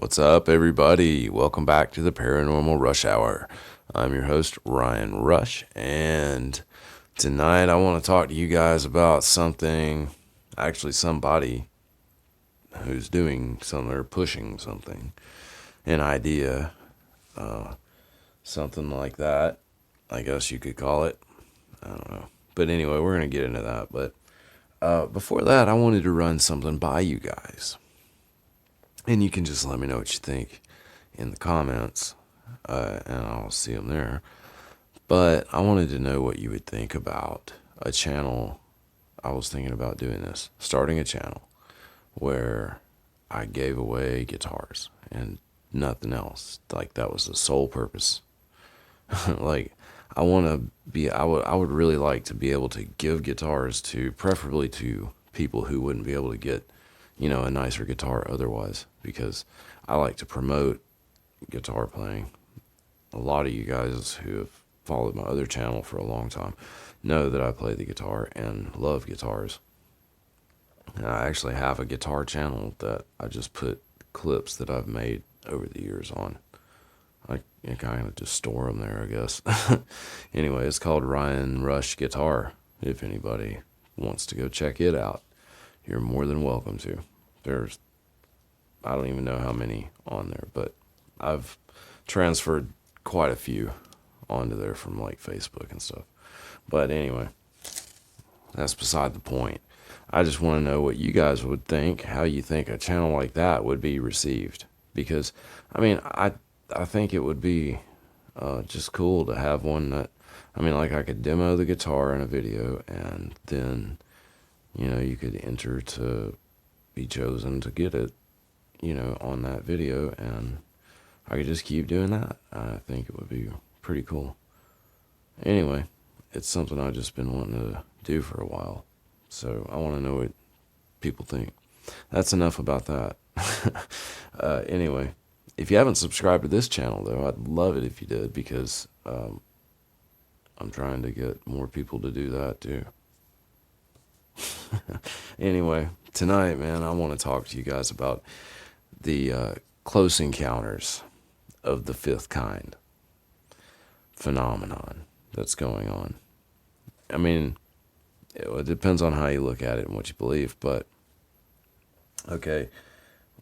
What's up, everybody? Welcome back to the Paranormal Rush Hour. I'm your host, Ryan Rush, and tonight I want to talk to you guys about somebody who's doing something or pushing something, an idea, something like that, I guess you could call it. I don't know. But anyway, we're going to get into that. But before that, I wanted to run something by you guys. And you can just let me know what you think in the comments, and I'll see them there. But I wanted to know what you would think about a channel. I was thinking about doing this, starting a channel where I gave away guitars and nothing else. Like, that was the sole purpose. Like, I would really like to be able to give guitars preferably to people who wouldn't be able to get, a nicer guitar otherwise, because I like to promote guitar playing. A lot of you guys who have followed my other channel for a long time know that I play the guitar and love guitars. And I actually have a guitar channel that I just put clips that I've made over the years on. I kind of just store them there, I guess. Anyway, it's called Ryan Rush Guitar. If anybody wants to go check it out, you're more than welcome to. I don't even know how many on there, but I've transferred quite a few onto there from like Facebook and stuff. But anyway, that's beside the point. I just want to know what you guys would think, how you think a channel like that would be received. Because, I think it would be just cool to have one that, like, I could demo the guitar in a video, and then, you could enter to be chosen to get it, on that video, and I could just keep doing that. I think it would be pretty cool. Anyway, it's something I've just been wanting to do for a while, so I want to know what people think. That's enough about that. Anyway, if you haven't subscribed to this channel, though, I'd love it if you did, because I'm trying to get more people to do that too. Anyway, tonight, man, I want to talk to you guys about the close encounters of the fifth kind phenomenon that's going on. It depends on how you look at it and what you believe, but okay,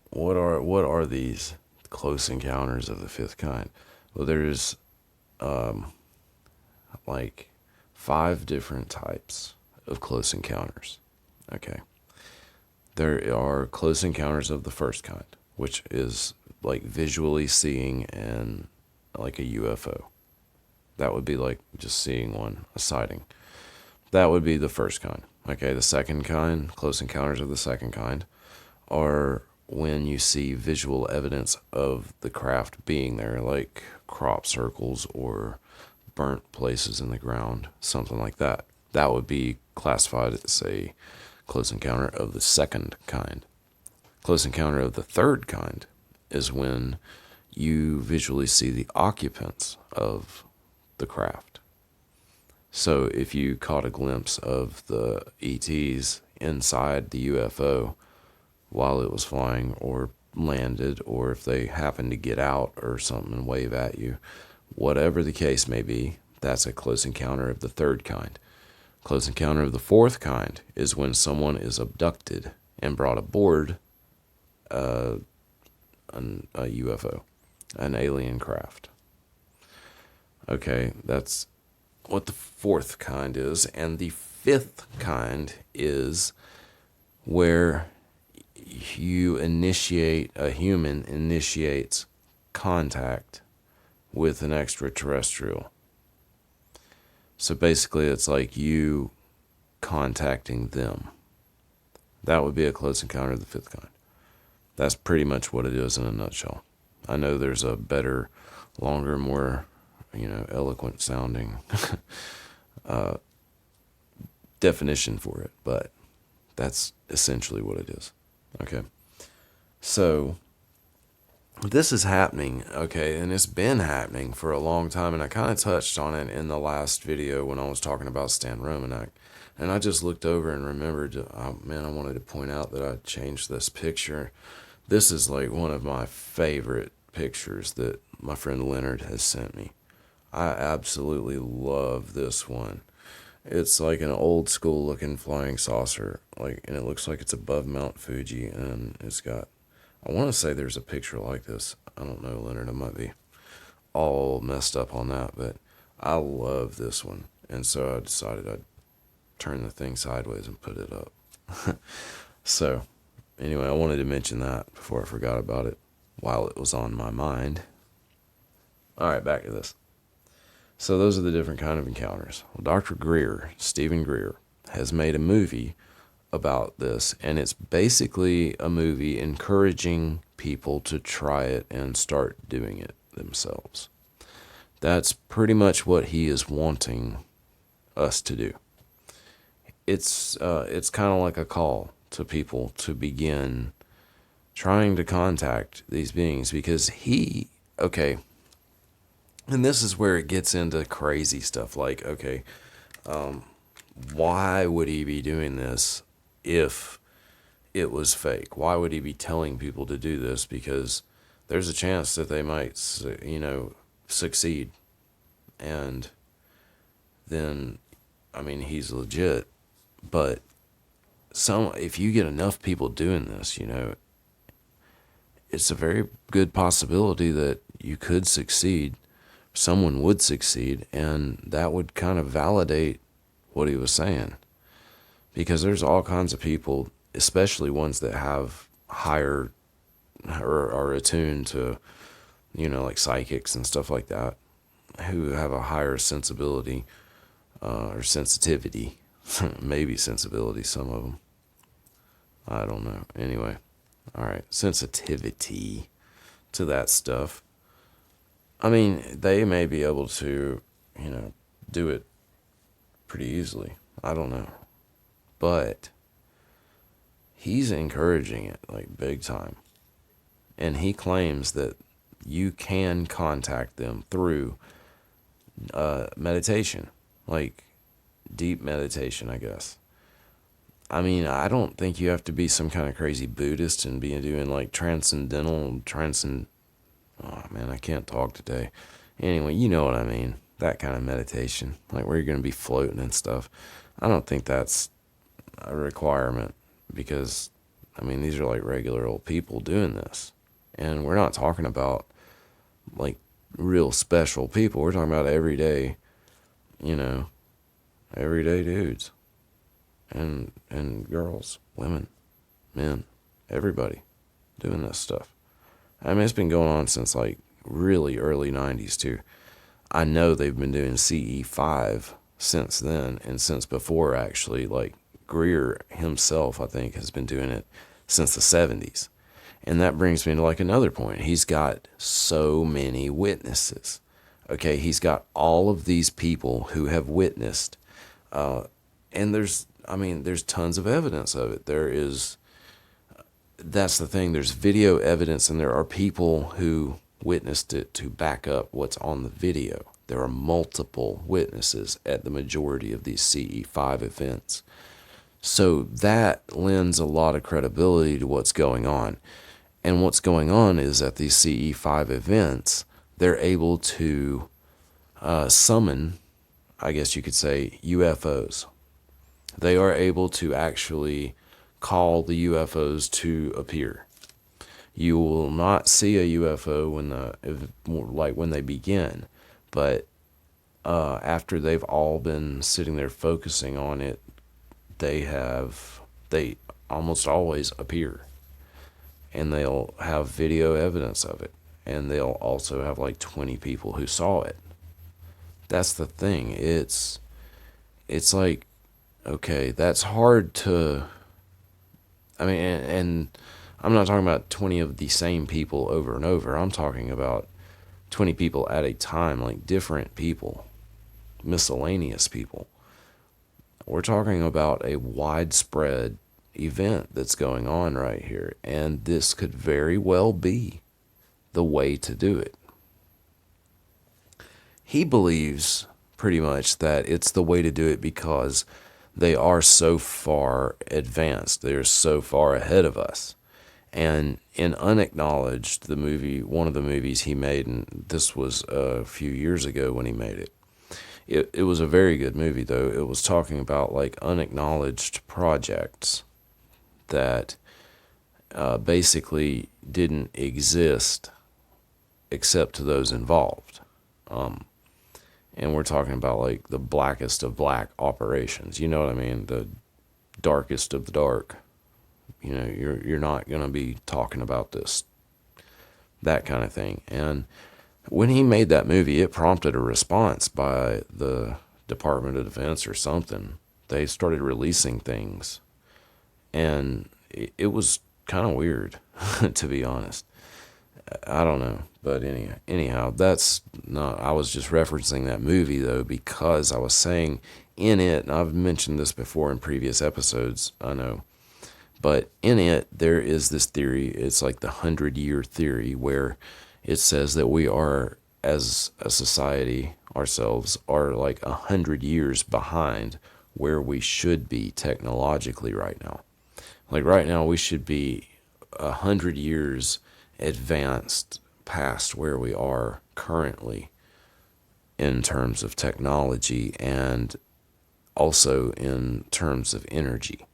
what are these close encounters of the fifth kind? Well, there's like 5 different types of close encounters. Okay. There are close encounters of the first kind, which is like visually seeing and like a UFO. That would be like just seeing one, a sighting. That would be the first kind. Okay, the second kind, close encounters of the second kind, are when you see visual evidence of the craft being there, like crop circles or burnt places in the ground, something like that. That would be classified as a close encounter of the second kind. Close encounter of the third kind is when you visually see the occupants of the craft. So if you caught a glimpse of the ETs inside the UFO while it was flying or landed, or if they happened to get out or something and wave at you, whatever the case may be, that's a close encounter of the third kind. Close encounter of the fourth kind is when someone is abducted and brought aboard a UFO, an alien craft. Okay, that's what the fourth kind is. And the fifth kind is where a human initiates contact with an extraterrestrial. So basically, it's like you contacting them. That would be a close encounter of the fifth kind. That's pretty much what it is in a nutshell. I know there's a better, longer, more, eloquent sounding definition for it, but that's essentially what it is. Okay. So this is happening, okay, and it's been happening for a long time, and I kind of touched on it in the last video when I was talking about Stan Romanek, and I just looked over and remembered, I wanted to point out that I changed this picture This is like one of my favorite pictures that my friend Leonard has sent me. I absolutely love this one. It's like an old school looking flying saucer, like, and it looks like it's above Mount Fuji, and it's got, I want to say there's a picture like this. I don't know, Leonard, I might be all messed up on that, but I love this one. And so I decided I'd turn the thing sideways and put it up. So, anyway, I wanted to mention that before I forgot about it while it was on my mind. All right, back to this. So those are the different kind of encounters. Well, Dr. Greer, Stephen Greer, has made a movie about this, and it's basically a movie encouraging people to try it and start doing it themselves. That's pretty much what he is wanting us to do. It's kind of like a call to people to begin trying to contact these beings, because okay, and this is where it gets into crazy stuff like, okay, why would he be doing this if it was fake? Why would he be telling people to do this? Because there's a chance that they might, succeed. And then, I mean, he's legit. But if you get enough people doing this, it's a very good possibility that you could succeed. Someone would succeed, and that would kind of validate what he was saying. Because there's all kinds of people, especially ones that have higher or are attuned to, like psychics and stuff like that, who have a higher sensibility or sensitivity, maybe sensibility, some of them. I don't know. Anyway, all right, sensitivity to that stuff. I mean, they may be able to, do it pretty easily. I don't know. But he's encouraging it, like, big time. And he claims that you can contact them through meditation, like deep meditation, I guess. I mean, I don't think you have to be some kind of crazy Buddhist and be doing like oh man, I can't talk today. Anyway, you know what I mean. That kind of meditation, like where you're going to be floating and stuff. I don't think that's a requirement, because, I mean, these are like regular old people doing this. And we're not talking about like real special people. We're talking about everyday, everyday dudes and girls, women, men, everybody doing this stuff. I mean, it's been going on since like really early 90s too. I know they've been doing CE5 since then, and since before, actually. Like Greer himself, I think, has been doing it since the 70s. And that brings me to like another point. He's got so many witnesses. Okay, he's got all of these people who have witnessed, and there's tons of evidence of it. That's the thing. There's video evidence, and there are people who witnessed it to back up what's on the video. There are multiple witnesses at the majority of these CE5 events. So that lends a lot of credibility to what's going on. And what's going on is at these CE5 events, they're able to summon, I guess you could say, UFOs. They are able to actually call the UFOs to appear. You will not see a UFO when they begin, but after they've all been sitting there focusing on it, they almost always appear, and they'll have video evidence of it, and they'll also have like 20 people who saw it. That's the thing. It's like, okay, that's hard to, I mean, and I'm not talking about 20 of the same people over and over. I'm talking about 20 people at a time, like different people, miscellaneous people. We're talking about a widespread event that's going on right here, and this could very well be the way to do it. He believes pretty much that it's the way to do it because they are so far advanced. They're so far ahead of us. And in Unacknowledged, the movie, one of the movies he made, and this was a few years ago when he made it. It was a very good movie, though. It was talking about like unacknowledged projects that basically didn't exist except to those involved. And we're talking about like the blackest of black operations. You know what I mean? The darkest of the dark. You know, you're not gonna be talking about this, that kind of thing. And when he made that movie, it prompted a response by the Department of Defense or something. They started releasing things, and it was kind of weird, to be honest. I don't know, but anyhow, that's not. I was just referencing that movie though because I was saying in it, and I've mentioned this before in previous episodes, I know, but in it there is this theory. It's like the 100-year theory where it says that we are, as a society, ourselves are like 100 years behind where we should be technologically right now. Like right now, we should be 100 years advanced past where we are currently in terms of technology and also in terms of energy.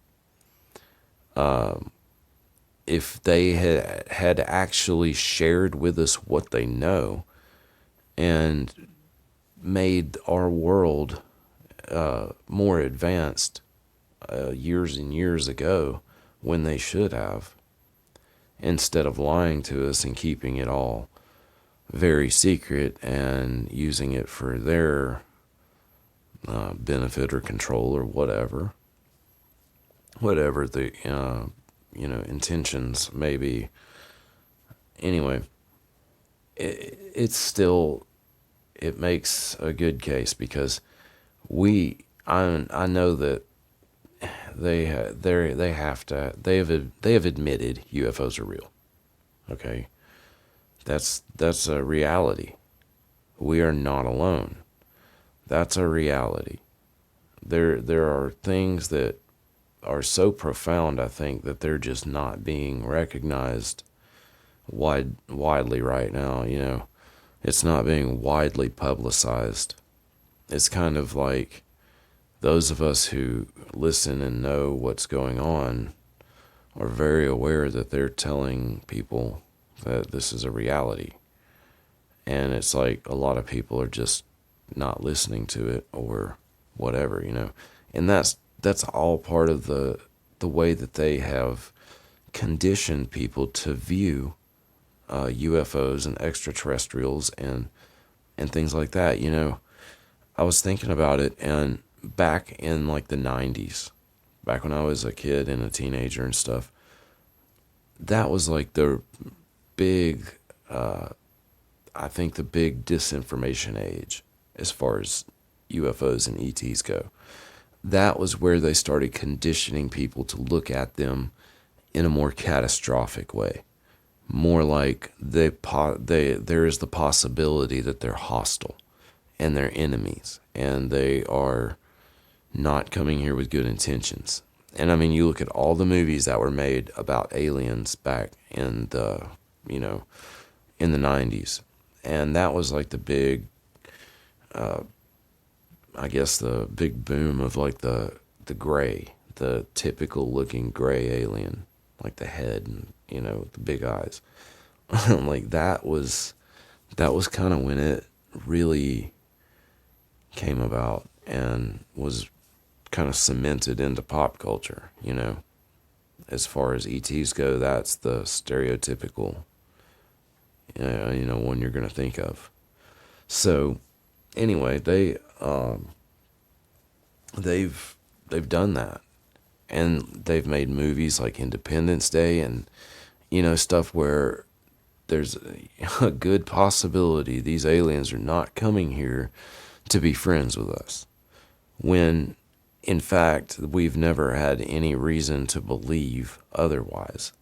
If they had actually shared with us what they know and made our world more advanced years and years ago when they should have, instead of lying to us and keeping it all very secret and using it for their benefit or control or whatever the intentions may be. Anyway, it makes a good case because I know that they have admitted UFOs are real. Okay, that's a reality. We are not alone. That's a reality. There are things that are so profound, I think, that they're just not being recognized widely right now. You know, it's not being widely publicized. It's kind of like those of us who listen and know what's going on are very aware that they're telling people that this is a reality. And it's like a lot of people are just not listening to it or whatever, you know. And that's all part of the way that they have conditioned people to view UFOs and extraterrestrials and things like that. You know, I was thinking about it, and back in like the 90s, back when I was a kid and a teenager and stuff, that was like the big, I think the big disinformation age as far as UFOs and ETs go. That was where they started conditioning people to look at them in a more catastrophic way. More like there is the possibility that they're hostile and they're enemies and they are not coming here with good intentions. And I mean, you look at all the movies that were made about aliens back in the, in the 90s. And that was like the big, I guess the big boom of like the gray, the typical looking gray alien, like the head and, the big eyes. Like that was kind of when it really came about and was kind of cemented into pop culture, As far as ETs go, that's the stereotypical, one you're going to think of. So anyway, they've done that, and they've made movies like Independence Day and stuff where there's a good possibility these aliens are not coming here to be friends with us, when in fact we've never had any reason to believe otherwise.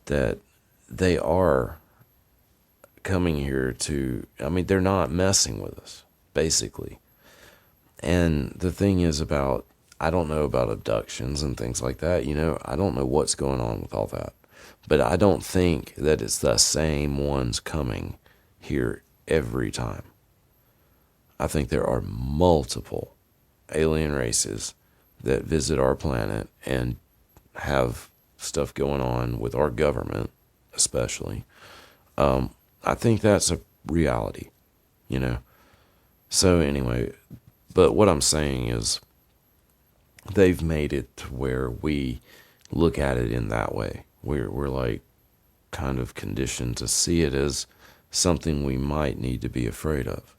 That they are coming here to, they're not messing with us, basically. And the thing is about I don't know about abductions and things like that. I don't know what's going on with all that. But I don't think that it's the same ones coming here every time. I think there are multiple alien races that visit our planet and have stuff going on with our government, especially. I think that's a reality, you know. So anyway, but what I'm saying is they've made it to where we look at it in that way. We're like kind of conditioned to see it as something we might need to be afraid of.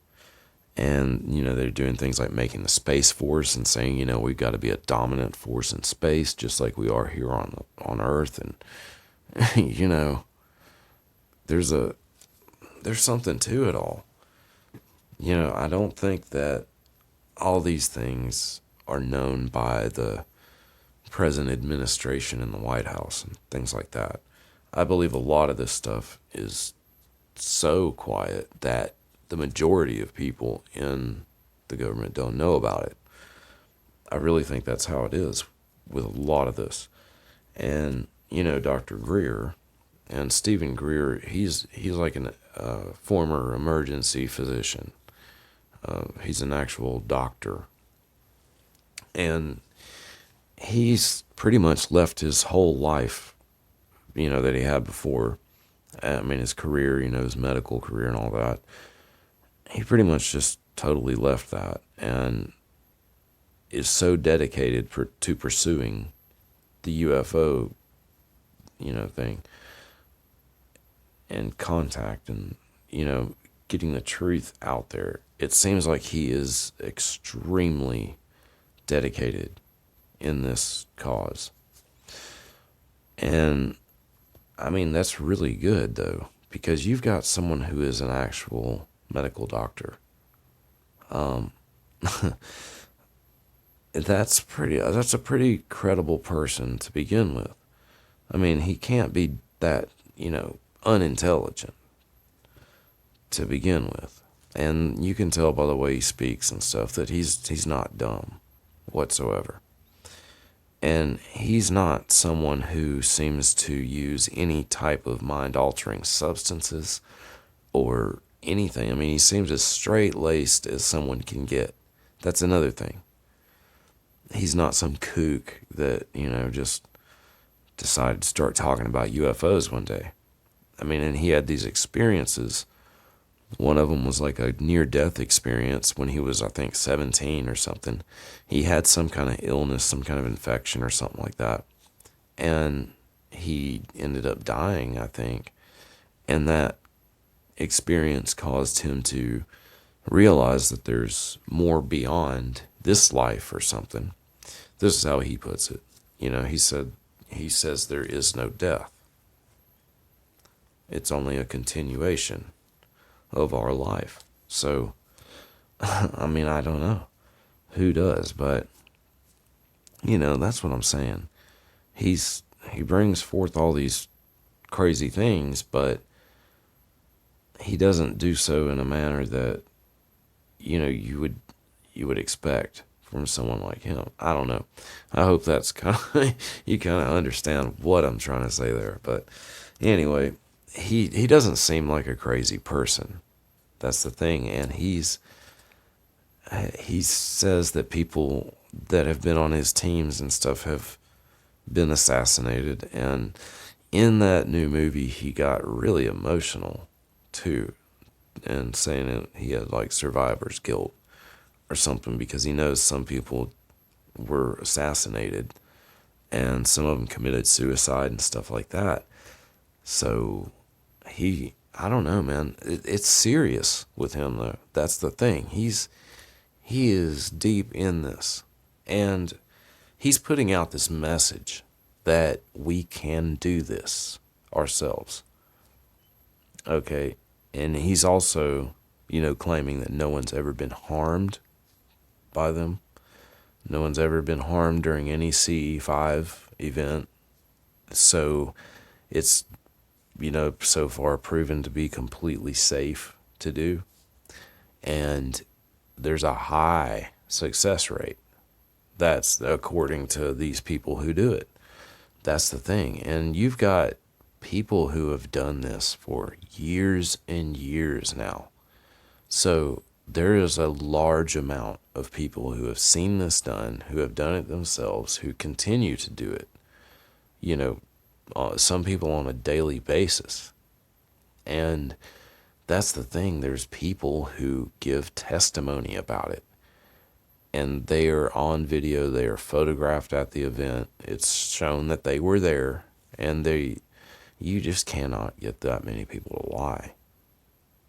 And, they're doing things like making the Space Force and saying, we've got to be a dominant force in space, just like we are here on Earth. And, there's something to it all. I don't think that all these things are known by the present administration in the White House and things like that. I believe a lot of this stuff is so quiet that the majority of people in the government don't know about it. I really think that's how it is with a lot of this. And, Dr. Greer and Stephen Greer, he's like a former emergency physician. He's an actual doctor. And he's pretty much left his whole life, that he had before. I mean, his career, his medical career and all that. He pretty much just totally left that and is so dedicated to pursuing the UFO, thing and contact and, getting the truth out there. It seems like he is extremely dedicated in this cause. And I mean, that's really good though, because you've got someone who is an actual medical doctor. That's a pretty credible person to begin with. I mean, he can't be that, unintelligent to begin with. And you can tell by the way he speaks and stuff that he's not dumb whatsoever. And he's not someone who seems to use any type of mind-altering substances or anything. I mean, he seems as straight-laced as someone can get. That's another thing. He's not some kook that, just decided to start talking about UFOs one day. I mean, and he had these experiences. One of them was like a near-death experience when he was, I think, 17 or something. He had some kind of illness, some kind of infection or something like that. And he ended up dying, I think. And that experience caused him to realize that there's more beyond this life or something. This is how he puts it. He says there is no death. It's only a continuation of our life. So, I mean, I don't know who does, but that's what I'm saying. He brings forth all these crazy things, but he doesn't do so in a manner that you would expect from someone like him. I don't know. I hope that's you kind of understand what I'm trying to say there. But anyway, he doesn't seem like a crazy person. That's the thing. And he says that people that have been on his teams and stuff have been assassinated. And in that new movie, he got really emotional too, and saying that he had like survivor's guilt or something, because he knows some people were assassinated and some of them committed suicide and stuff like that. So I don't know, man. It's serious with him though. That's the thing. He is deep in this, and he's putting out this message that we can do this ourselves. Okay. And he's also, claiming that no one's ever been harmed by them. No one's ever been harmed during any CE5 event. So it's, so far proven to be completely safe to do. And there's a high success rate. That's according to these people who do it. That's the thing. And you've got people who have done this for years and years now. So there is a large amount of people who have seen this done, who have done it themselves, who continue to do it. You know, some people on a daily basis. And that's the thing. There's people who give testimony about it. And they are on video, they are photographed at the event. It's shown that they were there, and you just cannot get that many people to lie,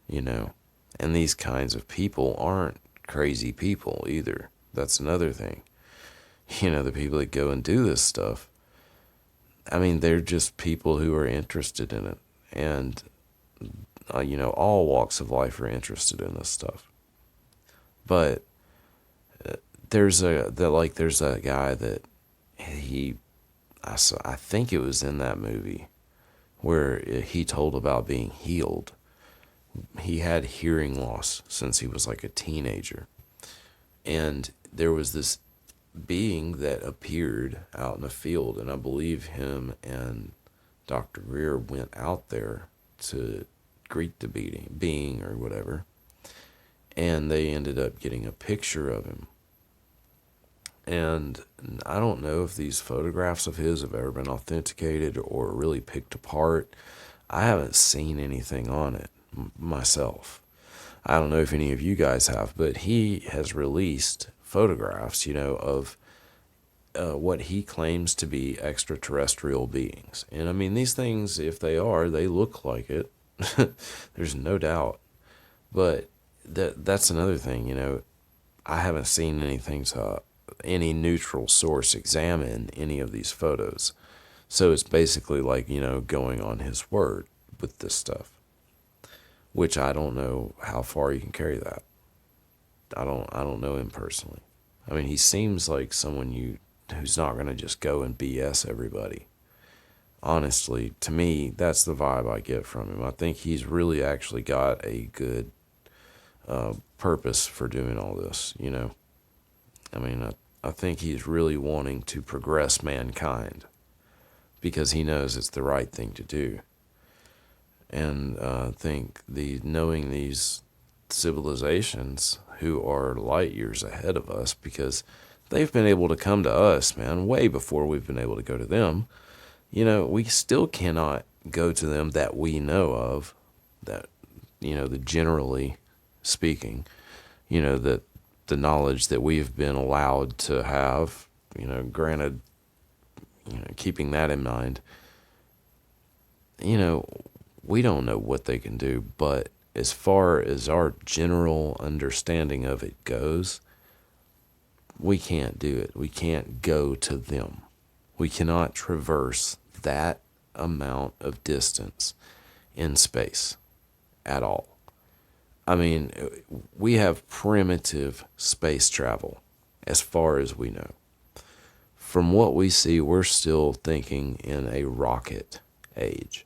you know. And these kinds of people aren't crazy people either. That's another thing. You know, the people that go and do this stuff, I mean, they're just people who are interested in it. And, you know, all walks of life are interested in this stuff. But there's a guy that I think it was in that movie where he told about being healed. He had hearing loss since he was like a teenager. And there was this being that appeared out in the field, and I believe him and Dr. Greer went out there to greet the being or whatever, and they ended up getting a picture of him. And I don't know if these photographs of his have ever been authenticated or really picked apart. I haven't seen anything on it myself. I don't know if any of you guys have, but he has released photographs, you know, of what he claims to be extraterrestrial beings. And I mean, these things, if they are, they look like it. There's no doubt. But that's another thing, you know. I haven't seen any neutral source examine any of these photos. So it's basically like, you know, going on his word with this stuff, which I don't know how far you can carry that. I don't know him personally. I mean, he seems like someone who's not going to just go and BS everybody. Honestly, to me, that's the vibe I get from him. I think he's really actually got a good purpose for doing all this, you know. I mean, I think he's really wanting to progress mankind because he knows it's the right thing to do. And I think knowing these civilizations who are light years ahead of us, because they've been able to come to us, man, way before we've been able to go to them. You know, we still cannot go to them that we know of, that, you know, the generally speaking, you know, that the knowledge that we've been allowed to have, you know, granted, you know, keeping that in mind, you know, we don't know what they can do, but as far as our general understanding of it goes, we can't do it. We can't go to them. We cannot traverse that amount of distance in space at all. I mean, we have primitive space travel as far as we know. From what we see, we're still thinking in a rocket age.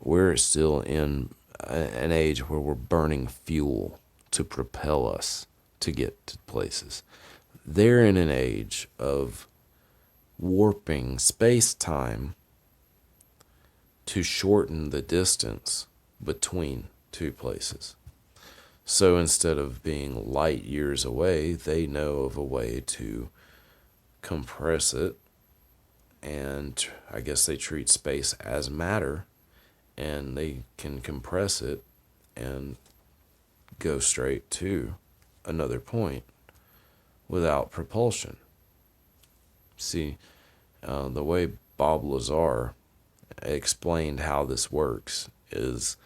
We're still in an age where we're burning fuel to propel us to get to places. They're in an age of warping space-time to shorten the distance between two places. So instead of being light years away, they know of a way to compress it, and I guess they treat space as matter, and they can compress it and go straight to another point without propulsion. See, the way Bob Lazar explained how this works is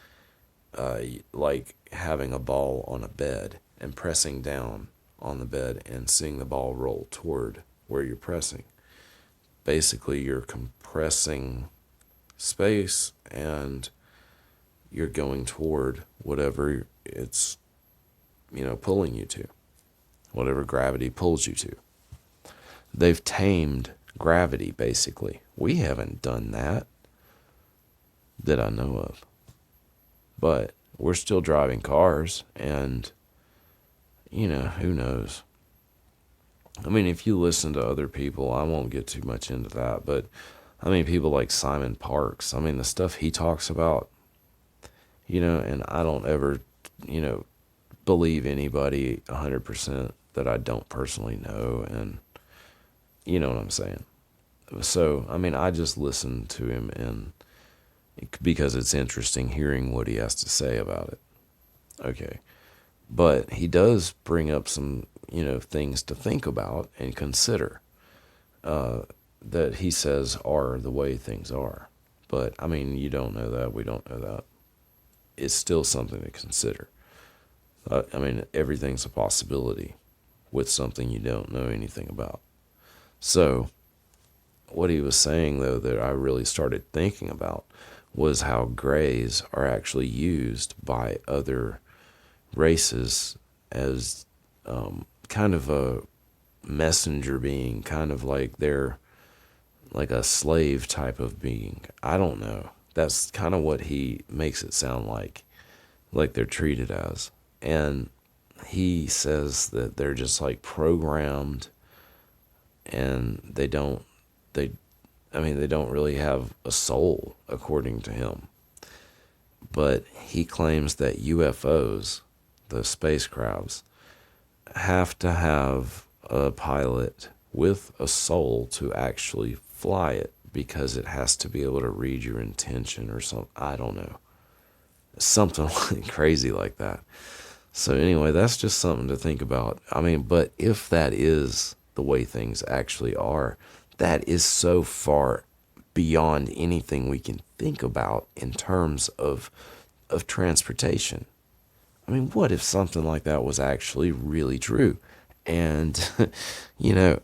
like having a ball on a bed and pressing down on the bed and seeing the ball roll toward where you're pressing. Basically, you're compressing space and you're going toward whatever it's, you know, pulling you to, whatever gravity pulls you to. They've tamed gravity, basically. We haven't done that I know of. But we're still driving cars, and, you know, who knows? I mean, if you listen to other people, I won't get too much into that, but I mean, people like Simon Parks, I mean, the stuff he talks about, and I don't ever, you know, believe anybody 100% that I don't personally know, and you know what I'm saying. So, I mean, I just listen to him and because it's interesting hearing what he has to say about it. Okay. But he does bring up some, things to think about and consider that he says are the way things are. But, I mean, you don't know that. We don't know that. It's still something to consider. I mean, everything's a possibility with something you don't know anything about. So, what he was saying, though, that I really started thinking about was how grays are actually used by other races as kind of a messenger being, kind of like they're like a slave type of being. I don't know. That's kind of what he makes it sound like they're treated as. And he says that they're just like programmed and they I mean, they don't really have a soul, according to him. But he claims that UFOs, the spacecrafts, have to have a pilot with a soul to actually fly it because it has to be able to read your intention or something. I don't know. Something like crazy like that. So anyway, that's just something to think about. I mean, but if that is the way things actually are, that is so far beyond anything we can think about in terms of transportation. I mean, what if something like that was actually really true? And, you know,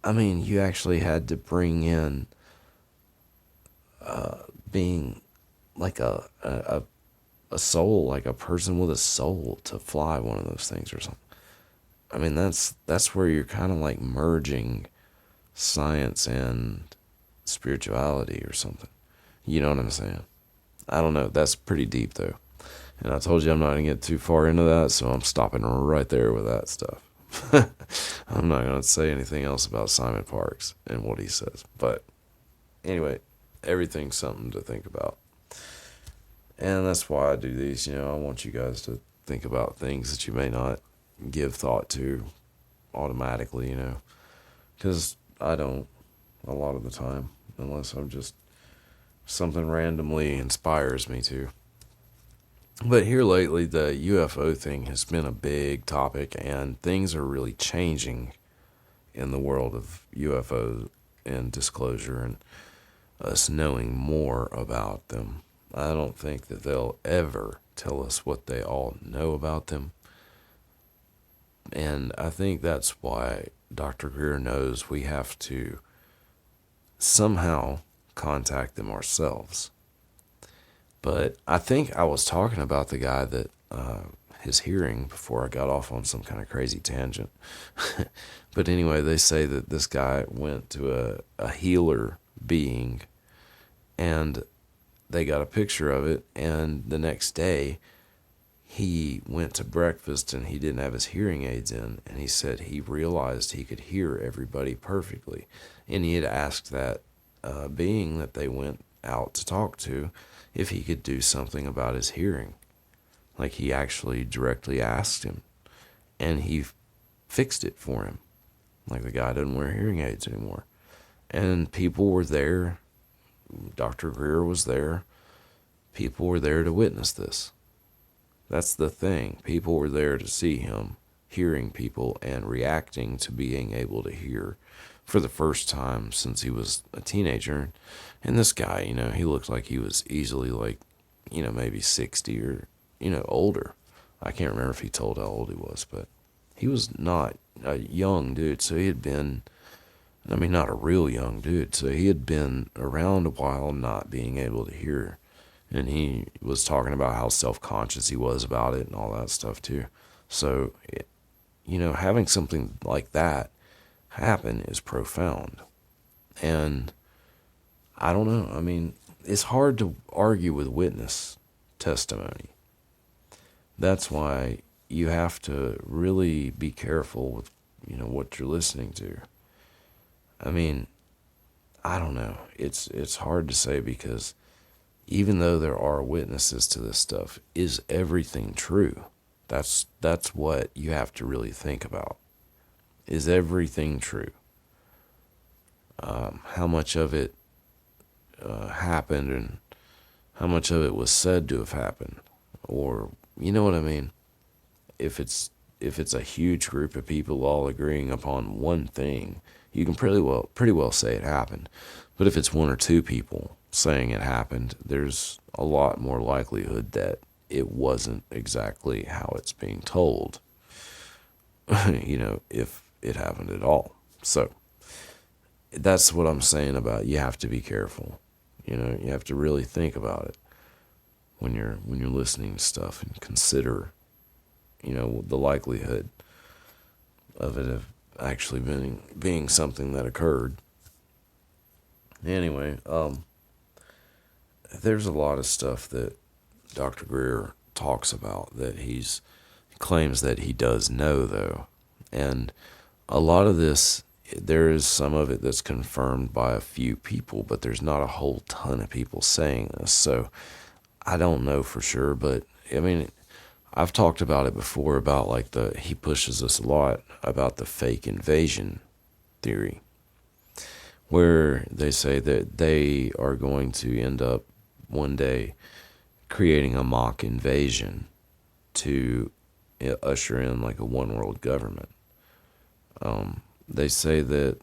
I mean, you actually had to bring in being like a soul, like a person with a soul to fly one of those things or something. I mean, that's where you're kind of like merging science and spirituality or something. You know what I'm saying? I don't know. That's pretty deep though. And I told you I'm not going to get too far into that, so I'm stopping right there with that stuff. I'm not going to say anything else about Simon Parks and what he says. But anyway, everything's something to think about. And that's why I do these. I want you guys to think about things that you may not give thought to automatically, because I don't a lot of the time, unless I'm just something randomly inspires me to. But here lately, the UFO thing has been a big topic, and things are really changing in the world of UFOs and disclosure and us knowing more about them. I don't think that they'll ever tell us what they all know about them. And I think that's why Dr. Greer knows we have to somehow contact them ourselves. But I think I was talking about the guy that his hearing before I got off on some kind of crazy tangent. But anyway, they say that this guy went to a healer being and they got a picture of it, and the next day he went to breakfast and he didn't have his hearing aids in, and he said he realized he could hear everybody perfectly. And he had asked that being that they went out to talk to if he could do something about his hearing. Like, he actually directly asked him, and he fixed it for him. Like, the guy doesn't wear hearing aids anymore. And people were there. Dr. Greer was there. People were there to witness this. That's the thing. People were there to see him hearing people and reacting to being able to hear for the first time since he was a teenager. And this guy, he looked like he was easily like, maybe 60 or, older. I can't remember if he told how old he was, but he was not a young dude. So he had been, not a real young dude. So he had been around a while not being able to hear. And he was talking about how self-conscious he was about it and all that stuff too. So, having something like that happen is profound. And I don't know. It's hard to argue with witness testimony. That's why you have to really be careful with what you're listening to. I mean, I don't know. It's hard to say, because even though there are witnesses to this stuff, is everything true? That's what you have to really think about. Is everything true? How much of it happened, and how much of it was said to have happened, or you know what I mean? If it's a huge group of people all agreeing upon one thing, you can pretty well say it happened. But if it's one or two people saying it happened, there's a lot more likelihood that it wasn't exactly how it's being told. If it happened at all. So that's what I'm saying about, you have to be careful. You have to really think about it when you're listening to stuff, and consider the likelihood of it of actually being something that occurred. Anyway, there's a lot of stuff that Dr. Greer talks about that he claims that he does know, though. And a lot of this, there is some of it that's confirmed by a few people, but there's not a whole ton of people saying this. So I don't know for sure, but I mean, I've talked about it before, about like he pushes us a lot about the fake invasion theory, where they say that they are going to end up one day creating a mock invasion to usher in like a one world government. They say that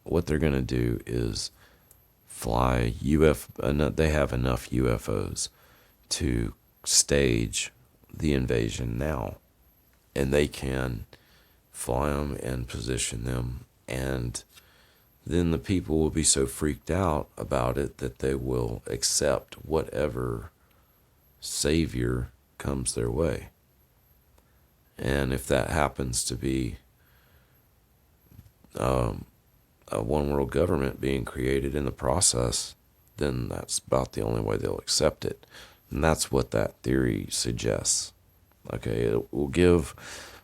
what they're going to do is fly they have enough UFOs to stage the invasion now, and they can fly them and position them, and then the people will be so freaked out about it that they will accept whatever savior comes their way. And if that happens to be a one world government being created in the process, then that's about the only way they'll accept it. And that's what that theory suggests. Okay, it will give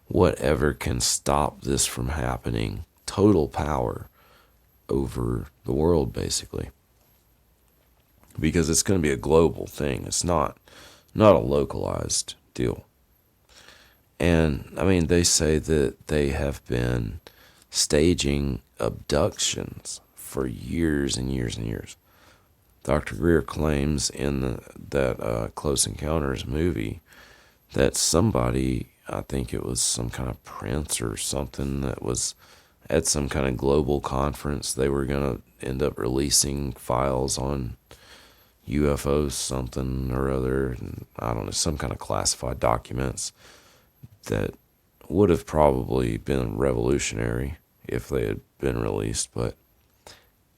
whatever can stop this from happening total power over the world, basically. Because it's going to be a global thing. It's not a localized deal. And, I mean, they say that they have been staging abductions for years and years and years. Dr. Greer claims in that Close Encounters movie that somebody, I think it was some kind of prince or something, that was at some kind of global conference. They were going to end up releasing files on UFOs, something or other. And I don't know, some kind of classified documents that would have probably been revolutionary if they had been released. But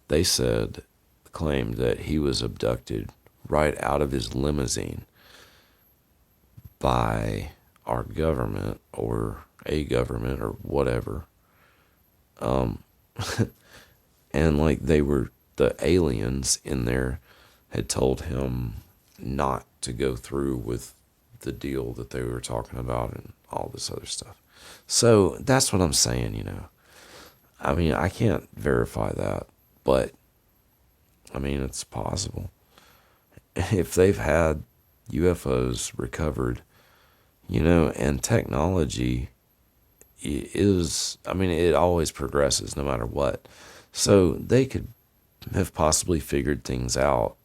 they claimed that he was abducted right out of his limousine by our government, or a government, or whatever. And like the aliens in there had told him not to go through with the deal that they were talking about and all this other stuff. So that's what I'm saying, I mean, I can't verify that, but I mean, it's possible. If they've had UFOs recovered, and technology is, I mean, it always progresses no matter what. So they could have possibly figured things out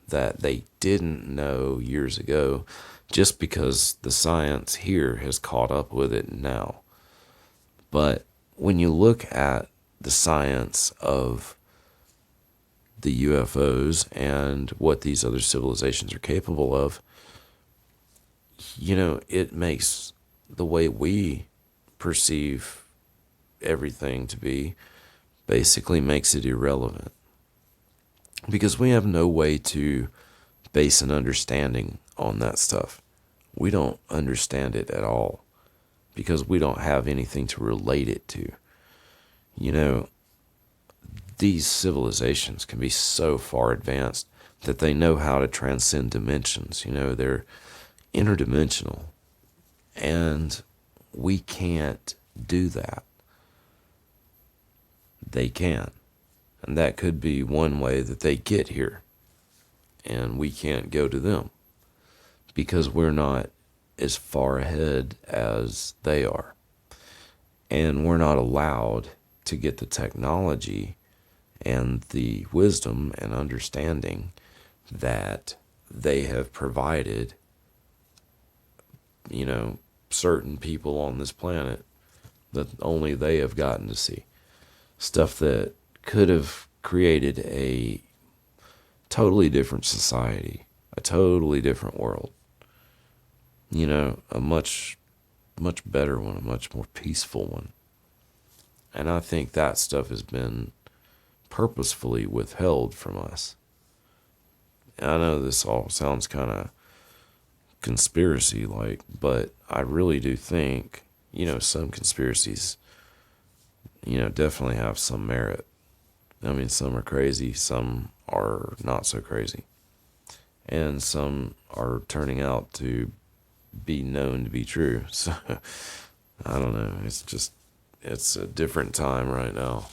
that they didn't know years ago, just because the science here has caught up with it now. But when you look at the science of the UFOs and what these other civilizations are capable of, it makes the way we perceive everything to be, basically makes it irrelevant. Because we have no way to base an understanding on that stuff. We don't understand it at all, because we don't have anything to relate it to. These civilizations can be so far advanced that they know how to transcend dimensions. They're interdimensional, and we can't do that. they can. And that could be one way that they get here. And we can't go to them because we're not as far ahead as they are. And we're not allowed to get the technology and the wisdom and understanding that they have provided, certain people on this planet that only they have gotten to see. Stuff that could have created a totally different society, a totally different world. A much, much better one, a much more peaceful one. And I think that stuff has been purposefully withheld from us. I know this all sounds kind of conspiracy like, but I really do think, some conspiracies, definitely have some merit. I mean, some are crazy, some are not so crazy. And some are turning out to be known to be true. So, I don't know. It's a different time right now.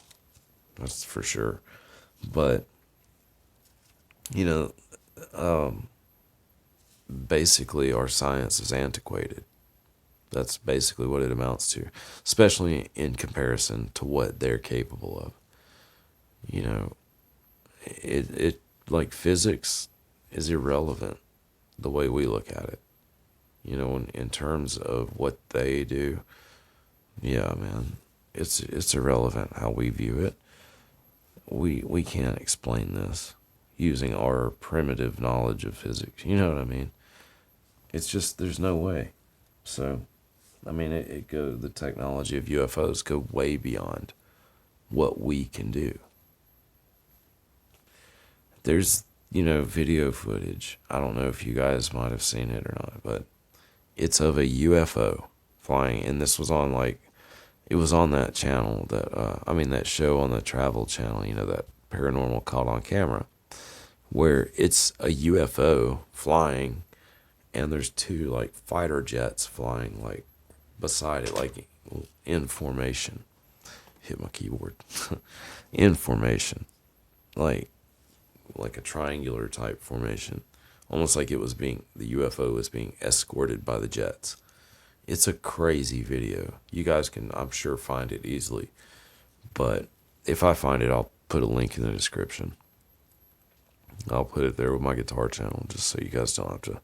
That's for sure. But, basically our science is antiquated. That's basically what it amounts to, especially in comparison to what they're capable of. It like physics is irrelevant the way we look at it. In terms of what they do, yeah, man, it's irrelevant how we view it. We can't explain this using our primitive knowledge of physics. You know what I mean? It's just there's no way. So, I mean, the technology of UFOs go way beyond what we can do. There's, video footage. I don't know if you guys might have seen it or not, but it's of a UFO flying, and this was on it was on that channel that show on the Travel Channel, that Paranormal Caught on Camera, where it's a UFO flying, and there's two fighter jets flying beside it, in formation. Hit my keyboard. In formation, like a triangular type formation, almost like the UFO was being escorted by the jets. It's a crazy video. You guys can, I'm sure, find it easily. But if I find it, I'll put a link in the description. I'll put it there with my guitar channel, just so you guys don't have to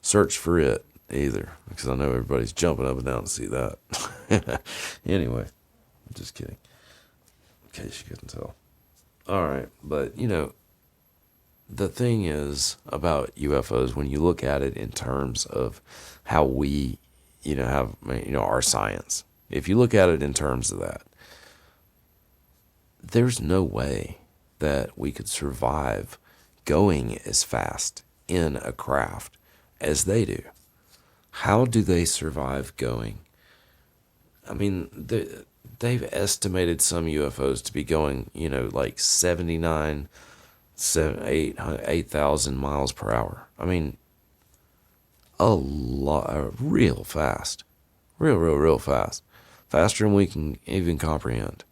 search for it either, because I know everybody's jumping up and down to see that. Anyway, I'm just kidding, in case you couldn't tell. All right, but the thing is about UFOs, when you look at it in terms of how we, have, our science, if you look at it in terms of that, there's no way that we could survive going as fast in a craft as they do. How do they survive going? I mean, they've estimated some UFOs to be going, 79, 8,000 miles per hour. I mean, a lot, real fast. Real fast. Faster than we can even comprehend.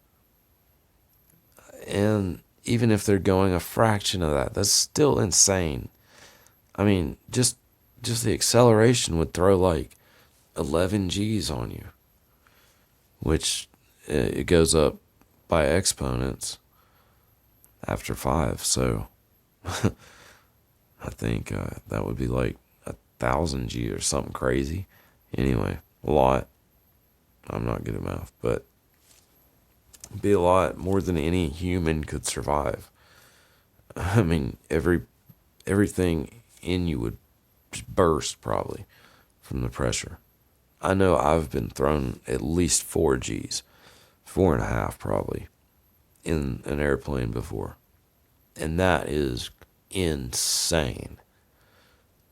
And even if they're going a fraction of that, that's still insane. I mean, just the acceleration would throw 11 G's on you, which it goes up by exponents after 5. So I think that would be 1,000 G or something crazy. Anyway, a lot. I'm not good at math, but it'd be a lot more than any human could survive. I mean, everything in you would burst probably from the pressure. I know I've been thrown at least 4 G's, 4.5 probably, in an airplane before. And that is insane.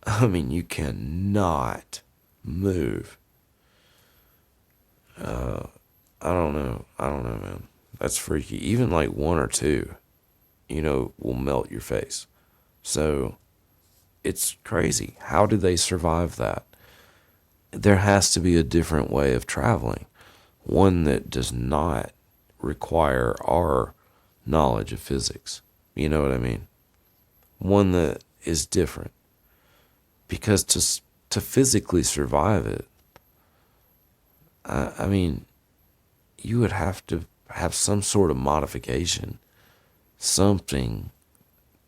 I mean, you cannot move. I don't know, man. That's freaky. Even 1 or 2, will melt your face. So it's crazy. How do they survive that? There has to be a different way of traveling. One that does not require our knowledge of physics. You know what I mean? One that is different. Because to physically survive it, I mean, you would have to have some sort of modification, something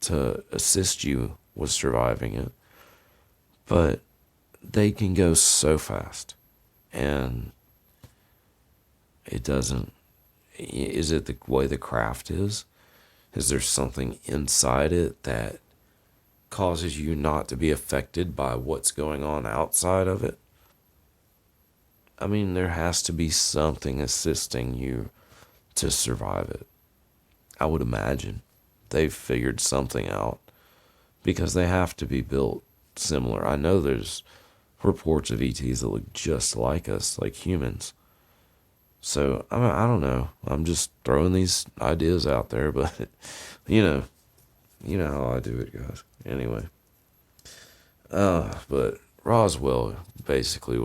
to assist you with surviving it. But they can go so fast, and it doesn't. Is it the way the craft is? Is there something inside it that causes you not to be affected by what's going on outside of it? I mean, there has to be something assisting you to survive it. I would imagine they've figured something out because they have to be built similar. I know there's reports of ETs that look just like us, like humans. So I don't know. I'm just throwing these ideas out there, but you know, you know how I do it, guys. Anyway, but Roswell basically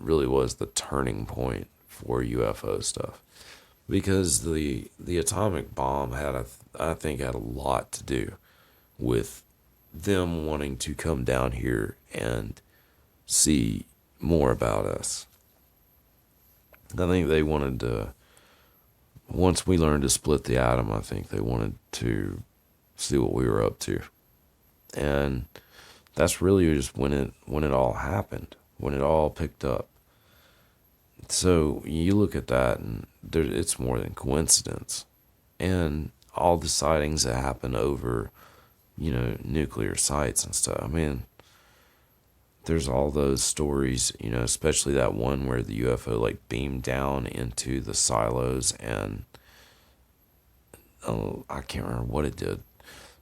really was the turning point for UFO stuff because the atomic bomb I think had a lot to do with them wanting to come down here and see more about us. I think they wanted to, once we learned to split the atom, I think they wanted to see what we were up to. And that's really just when it all happened, when it all picked up. So you look at that and it's more than coincidence. And all the sightings that happen over, nuclear sites and stuff. I mean, there's all those stories, especially that one where the UFO like beamed down into the silos and I can't remember what it did.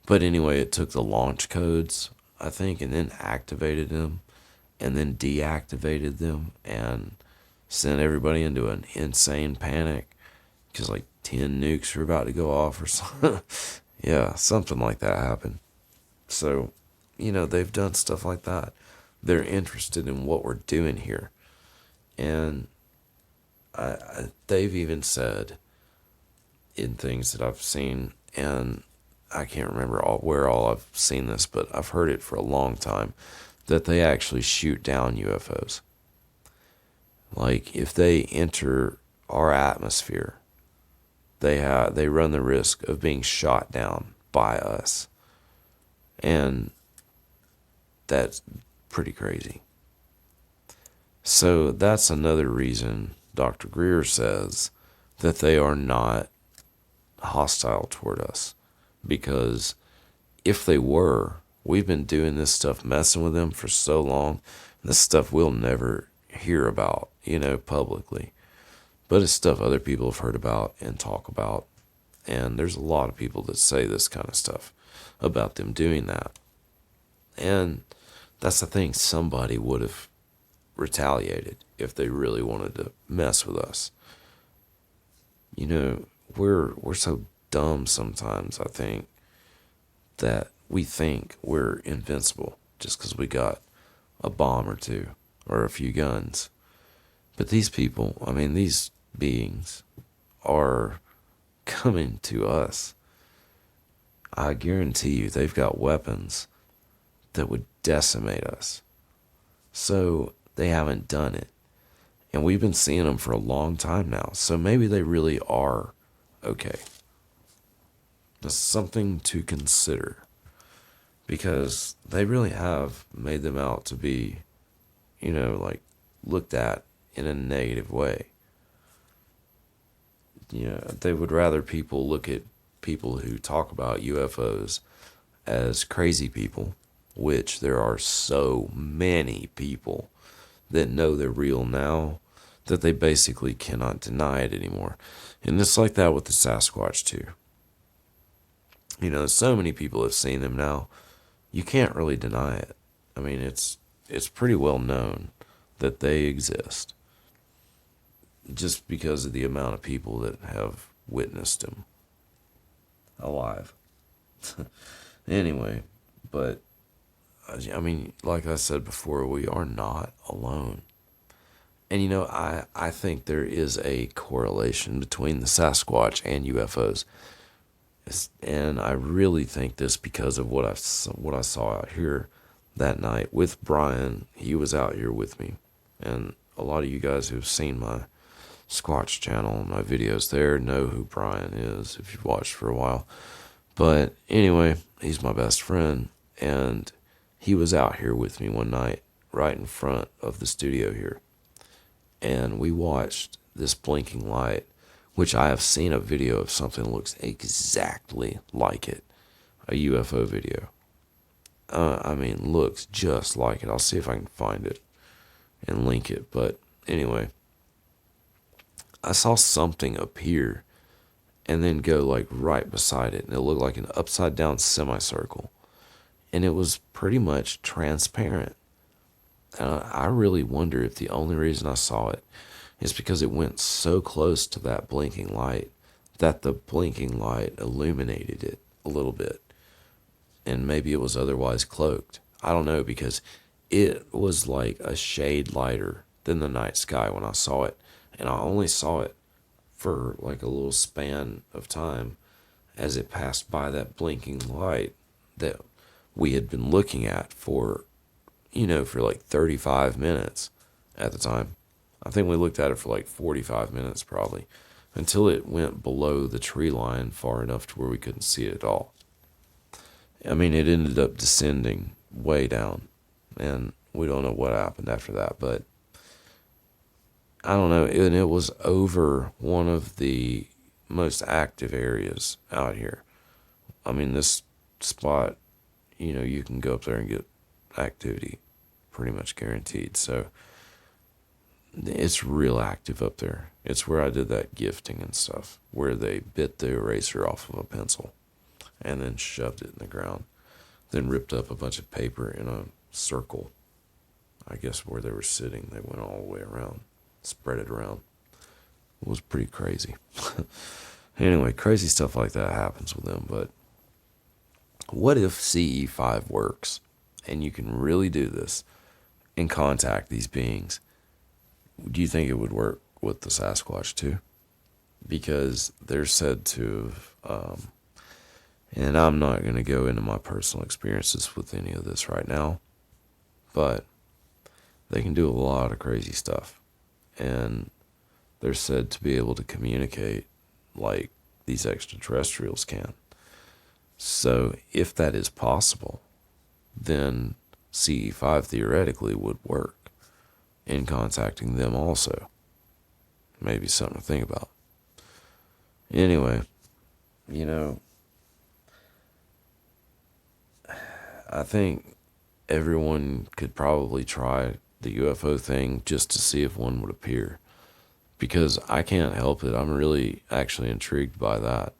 But anyway, it took the launch codes, I think, and then activated them and then deactivated them and sent everybody into an insane panic because like 10 nukes were about to go off or something. Yeah, something like that happened. So, they've done stuff like that. They're interested in what we're doing here. And they've even said in things that I've seen, and I can't remember where all I've seen this, but I've heard it for a long time, that they actually shoot down UFOs. Like, if they enter our atmosphere, they run the risk of being shot down by us. And that's pretty crazy. So that's another reason Dr. Greer says that they are not hostile toward us. Because if they were, we've been doing this stuff, messing with them for so long. This stuff we'll never hear about, publicly. But it's stuff other people have heard about and talk about. And there's a lot of people that say this kind of stuff about them doing that. And that's the thing, somebody would have retaliated if they really wanted to mess with us. We're so dumb sometimes, I think, that we think we're invincible just because we got a bomb or two or a few guns. But these people, these beings are coming to us. I guarantee you they've got weapons that would decimate us. So they haven't done it. And we've been seeing them for a long time now. So maybe they really are okay. That's something to consider. Because they really have made them out to be, looked at in a negative way. They would rather people look at people who talk about UFOs as crazy people, which there are so many people that know they're real now that they basically cannot deny it anymore. And it's like that with the Sasquatch too. So many people have seen them now, you can't really deny it. It's pretty well known that they exist just because of the amount of people that have witnessed them alive. Anyway, but like I said before, we are not alone. And I think there is a correlation between the Sasquatch and UFOs. And I really think this because of what I saw out here that night with Brian. He was out here with me. And a lot of you guys who've seen my Squatch channel and my videos there know who Brian is if you've watched for a while. But anyway, he's my best friend, and he was out here with me one night right in front of the studio here. And we watched this blinking light, which I have seen a video of something that looks exactly like it, a UFO video. Looks just like it. I'll see if I can find it and link it. But anyway, I saw something appear and then go like right beside it, and it looked like an upside down semicircle, and it was pretty much transparent. I really wonder if the only reason I saw it is because it went so close to that blinking light that the blinking light illuminated it a little bit, and maybe it was otherwise cloaked. I don't know, because it was like a shade lighter than the night sky when I saw it, and I only saw it for like a little span of time as it passed by that blinking light that we had been looking at for like 35 minutes at the time. I think we looked at it for like 45 minutes probably, until it went below the tree line far enough to where we couldn't see it at all. It ended up descending way down, and we don't know what happened after that, but I don't know. And it was over one of the most active areas out here. This spot, you can go up there and get activity pretty much guaranteed. So it's real active up there. It's where I did that gifting and stuff, where they bit the eraser off of a pencil and then shoved it in the ground, then ripped up a bunch of paper in a circle. I guess where they were sitting, they went all the way around, spread it around. It was pretty crazy. Anyway, crazy stuff like that happens with them. But what if CE5 works and you can really do this and contact these beings? Do you think it would work with the Sasquatch too? Because they're said to have, and I'm not going to go into my personal experiences with any of this right now, but they can do a lot of crazy stuff. And they're said to be able to communicate like these extraterrestrials can. So if that is possible, then CE5 theoretically would work in contacting them also. Maybe something to think about. Anyway, I think everyone could probably try the UFO thing just to see if one would appear, because I can't help it. I'm really actually intrigued by that.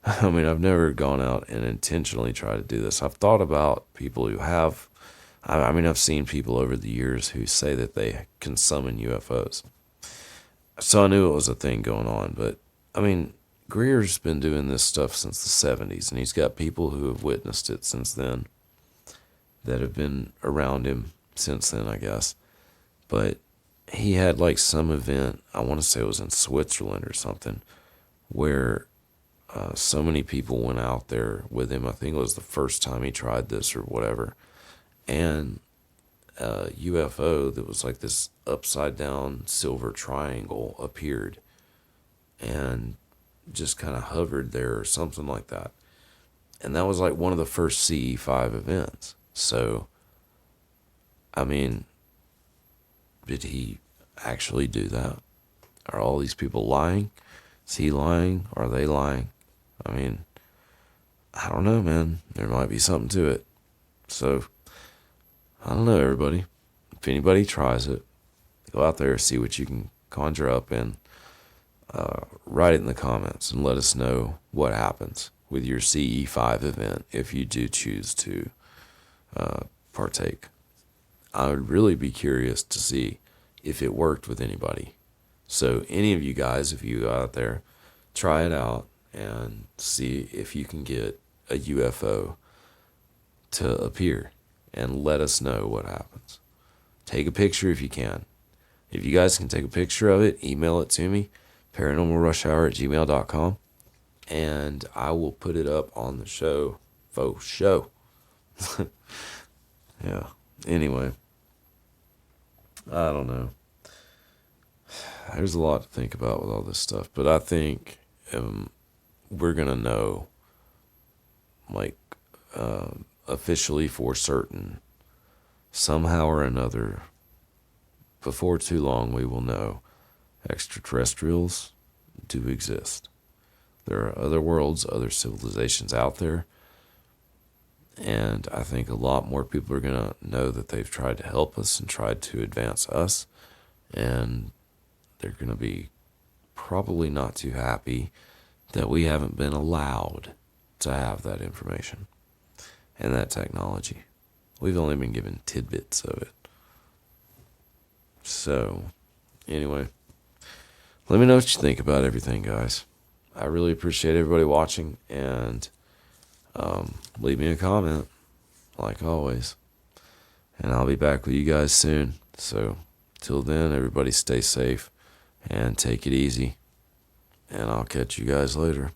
I've never gone out and intentionally tried to do this. I've thought about people who have. I've seen people over the years who say that they can summon UFOs. So I knew it was a thing going on. But, Greer's been doing this stuff since the 70s, and he's got people who have witnessed it since then that have been around him since then, I guess. But he had like some event, I want to say it was in Switzerland or something, where so many people went out there with him. I think it was the first time he tried this or whatever. And a UFO that was like this upside down silver triangle appeared and just kind of hovered there or something like that. And that was like one of the first CE5 events. So, did he actually do that? Are all these people lying? Is he lying? Are they lying? I don't know, man. There might be something to it. So, I don't know, everybody. If anybody tries it, go out there, see what you can conjure up, and write it in the comments and let us know what happens with your CE5 event if you do choose to partake. I would really be curious to see if it worked with anybody. So any of you guys, if you go out there, try it out and see if you can get a UFO to appear and let us know what happens. Take a picture if you can. If you guys can take a picture of it, email it to me, paranormalrushhour@gmail.com, and I will put it up on the show. Faux show. Yeah. Anyway, I don't know. There's a lot to think about with all this stuff, but I think we're going to know, like, officially for certain, somehow or another, before too long, we will know extraterrestrials do exist. There are other worlds, other civilizations out there, and I think a lot more people are going to know that they've tried to help us and tried to advance us, and they're going to be probably not too happy that we haven't been allowed to have that information and that technology. We've only been given tidbits of it. So, anyway, let me know what you think about everything, guys. I really appreciate everybody watching, and leave me a comment, like always. And I'll be back with you guys soon. So, till then, everybody stay safe and take it easy. And I'll catch you guys later.